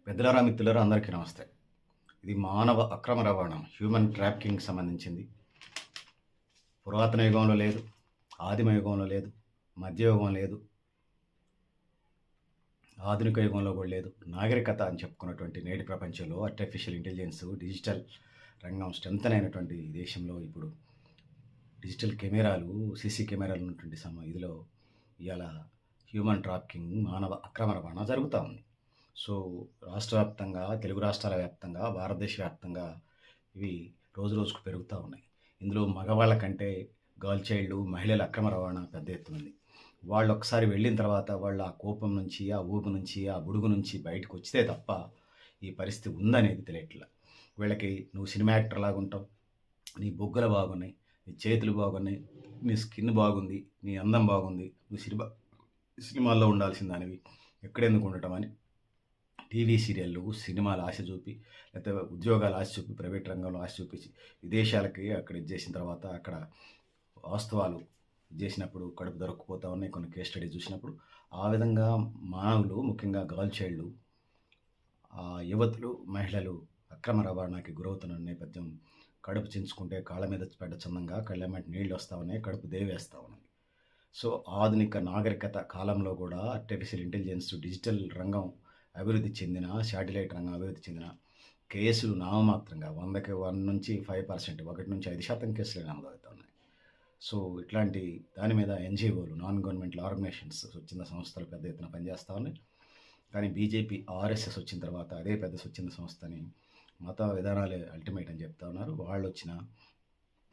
పెద్దలారా మిత్రులారా అందరికీ నమస్తే. ఇది మానవ అక్రమ రవాణా హ్యూమన్ ట్రాఫికింగ్‌కి సంబంధించింది. పురాతన యుగంలో లేదు, ఆదిమ యుగంలో లేదు, మధ్యయుగం లేదు, ఆధునిక యుగంలో కూడా లేదు. నాగరికత అని చెప్పుకున్నటువంటి నేటి ప్రపంచంలో ఆర్టిఫిషియల్ ఇంటెలిజెన్స్, డిజిటల్ రంగం స్ట్రెంథెన్ అయినటువంటి దేశంలో ఇప్పుడు డిజిటల్ కెమెరాలు, సీసీ కెమెరాలు ఉన్నటువంటి ఇదిలో ఇవాళ హ్యూమన్ ట్రాఫికింగ్, మానవ అక్రమ రవాణా జరుగుతూ ఉంది. సో, రాష్ట్ర వ్యాప్తంగా, తెలుగు రాష్ట్రాల వ్యాప్తంగా, భారతదేశ వ్యాప్తంగా ఇవి రోజురోజుకు పెరుగుతూ ఉన్నాయి. ఇందులో మగవాళ్ళ కంటే గర్ల్ చైల్డ్, మహిళల అక్రమ రవాణా పెద్ద ఎత్తున ఉంది. వాళ్ళు ఒకసారి వెళ్ళిన తర్వాత వాళ్ళు ఆ కోపం నుంచి, ఆ ఊపు నుంచి, ఆ బుడుగు నుంచి బయటకు వచ్చితే తప్ప ఈ పరిస్థితి ఉందనేది తెలియట్లా. వీళ్ళకి నువ్వు సినిమా యాక్టర్ లాగా ఉంటావు, నీ బొగ్గలు బాగున్నాయి, నీ చేతులు బాగున్నాయి, నీ స్కిన్ బాగుంది, నీ అందం బాగుంది, నువ్వు సినిమాల్లో ఉండాల్సిన దానివి, ఎక్కడెందుకు ఉండటం అని టీవీ సీరియళ్ళు, సినిమాలు ఆశ చూపి, లేకపోతే ఉద్యోగాలు ఆశ చూపి, ప్రైవేట్ రంగంలో ఆశ చూపించి విదేశాలకి అక్కడ ఇది చేసిన తర్వాత అక్కడ వాస్తవాలు చేసినప్పుడు కడుపు దొరక్కపోతా ఉన్నాయి. కొన్ని కేస్ స్టడీ చూసినప్పుడు ఆ విధంగా మానవులు, ముఖ్యంగా గర్ల్ చైల్డ్, యువతులు, మహిళలు అక్రమ రవాణాకి గురవుతున్న నేపథ్యం కడుపు చించుకుంటే కాళ్ళ మీద పడ్డ చందంగా కళ్ళెమ్మటి నీళ్ళు వస్తూ ఉన్నాయి, కడుపు దేవేస్తూ ఉన్నాయి. సో, ఆధునిక నాగరికత కాలంలో కూడా ఆర్టిఫిషియల్ ఇంటెలిజెన్స్, డిజిటల్ రంగం అభివృద్ధి చెందిన, శాటిలైట్ రంగం అభివృద్ధి చెందిన కేసులు నామమాత్రంగా 100కి 1 నుంచి 5%, 1 నుంచి 5% కేసులే నమోదవుతా ఉన్నాయి. సో, ఇట్లాంటి దాని మీద ఎన్‌జీఓలు, నాన్ గవర్నమెంటల్ ఆర్గనైజేషన్స్, స్వచ్ఛంద సంస్థలు పెద్ద ఎత్తున పనిచేస్తూ ఉన్నాయి. కానీ బీజేపీ, ఆర్ఎస్ఎస్ వచ్చిన తర్వాత అదే పెద్ద స్వచ్ఛంద సంస్థని మత విధానాలే అల్టిమేట్ అని చెప్తా ఉన్నారు. వాళ్ళొచ్చినా,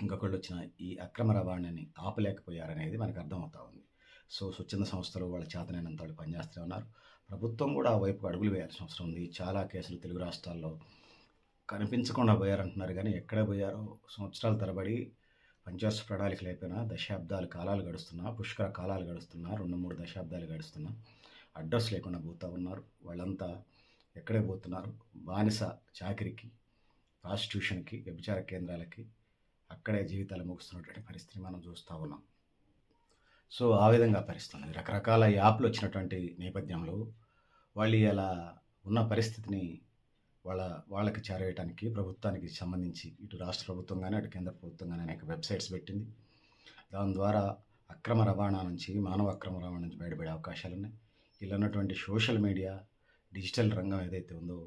ఇంకొకళ్ళొచ్చినా ఈ అక్రమ రవాణాని ఆపలేకపోయారనేది మనకు అర్థమవుతా ఉంది. సో, స్వచ్ఛంద సంస్థలు వాళ్ళ చేతనైనంత వాళ్ళు పనిచేస్తూనే ఉన్నారు. ప్రభుత్వం కూడా ఆ వైపుకు అడుగులు వేయాల్సిన అవసరం ఉంది. చాలా కేసులు తెలుగు రాష్ట్రాల్లో కనిపించకుండా పోయారంటున్నారు, కానీ ఎక్కడ పోయారో సంవత్సరాల తరబడి పంచవర్ష ప్రణాళిక లేకపోయినా దశాబ్దాల కాలాలు గడుస్తున్నా, పుష్కర కాలాలు గడుస్తున్నా, 2, 3 దశాబ్దాలు గడుస్తున్నా అడ్రస్ లేకుండా పోతూ ఉన్నారు. వాళ్ళంతా ఎక్కడే పోతున్నారు? బానిస చాకిరికి, ప్రాస్టిట్యూషన్‌కి, వ్యభిచార కేంద్రాలకి, అక్కడే జీవితాలు ముగుస్తున్నటువంటి పరిస్థితిని మనం చూస్తూ ఉన్నాం. సో, ఆ విధంగా పరిస్థితి ఉన్నది. రకరకాల యాప్‌లు వచ్చినటువంటి నేపథ్యంలో వాళ్ళు ఇలా ఉన్న పరిస్థితిని వాళ్ళకి చేరవేయటానికి ప్రభుత్వానికి సంబంధించి ఇటు రాష్ట్ర ప్రభుత్వం గానీ, అటు కేంద్ర ప్రభుత్వం గానీ అనేక వెబ్‌సైట్స్ పెట్టింది. దాని ద్వారా అక్రమ రవాణా నుంచి, మానవ అక్రమ రవాణా నుంచి బయటపడే అవకాశాలున్నాయి. ఇలా ఉన్నటువంటి సోషల్ మీడియా, డిజిటల్ రంగం ఏదైతే ఉందో,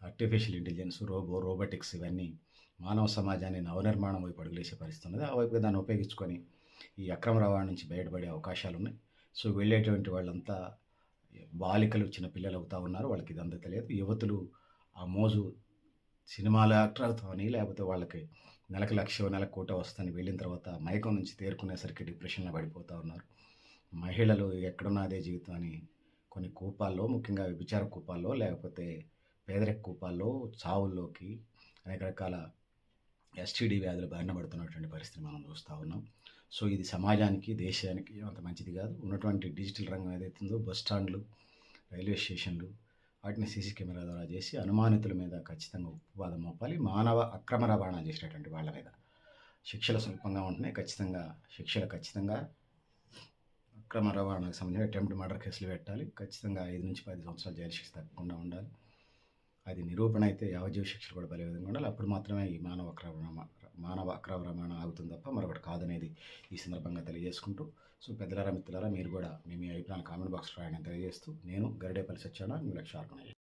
ఆర్టిఫిషియల్ ఇంటెలిజెన్స్, రోబోటిక్స్ ఇవన్నీ మానవ సమాజాన్ని నవనిర్మాణం వైపు అడుగులేసే పరిస్థితి ఉన్నది. ఆ వైపుగా దాన్ని ఉపయోగించుకొని ఈ అక్రమ రవాణా నుంచి బయటపడే అవకాశాలున్నాయి. సో, వెళ్ళేటువంటి వాళ్ళంతా బాలికలు, చిన్న పిల్లలు అవుతా ఉన్నారు. వాళ్ళకి ఇదంతా తెలియదు. యువతులు ఆ మోజు సినిమాల యాక్టర్ అవుతామని, లేకపోతే వాళ్ళకి నెలకు 1,00,000 నెలకు 1,00,00,000 వస్తదని వెళ్ళిన తర్వాత మైకం నుంచి తేరుకునేసరికి డిప్రెషన్‌లో పడిపోతూ ఉన్నారు. మహిళలు ఎక్కడున్నా అదే జీవితం అని కొన్ని కూపాల్లో, ముఖ్యంగా వ్యభిచార కూపాల్లో, లేకపోతే పేదరిక కూపాల్లో చావుల్లోకి, అనేక రకాల ఎస్టీడీ వ్యాధులు బారిన పడుతున్నటువంటి పరిస్థితిని మనం చూస్తూ ఉన్నాం. సో, ఇది సమాజానికి, దేశానికి అంత మంచిది కాదు. ఉన్నటువంటి డిజిటల్ రంగం ఏదైతే ఉందో, బస్ స్టాండ్లు, రైల్వే స్టేషన్లు, వాటిని సీసీ కెమెరా ద్వారా చేసి అనుమానితుల మీద ఖచ్చితంగా ఉక్కుపాదం మోపాలి. మానవ అక్రమ రవాణా చేసేటటువంటి వాళ్ళ మీద శిక్షలు స్వల్పంగా ఉంటున్నాయి. ఖచ్చితంగా అక్రమ రవాణాకు సంబంధించిన అటెంప్ట్ మర్డర్ కేసులు పెట్టాలి. ఖచ్చితంగా 5-10 సంవత్సరాల జైలు శిక్ష తప్పకుండా ఉండాలి. అది నిరూపణ అయితే యావజ్జీవ శిక్షలు కూడా పడే విధంగా ఉండాలి. అప్పుడు మాత్రమే ఈ మానవ అక్రమ రవాణా ఆగుతుంది తప్ప మరొకటి కాదనేది ఈ సందర్భంగా తెలియజేసుకుంటూ, సో, పెద్దలారా, మిత్రులారా, మీరు కూడా మీ అభిప్రాయాన్ని కామెంట్ బాక్స్‌లో రాయడం తెలియజేస్తూ, నేను గరిడేపల్లి సత్యనారాయణ, మీ లక్ష్య ఆర్గనైజేషన్.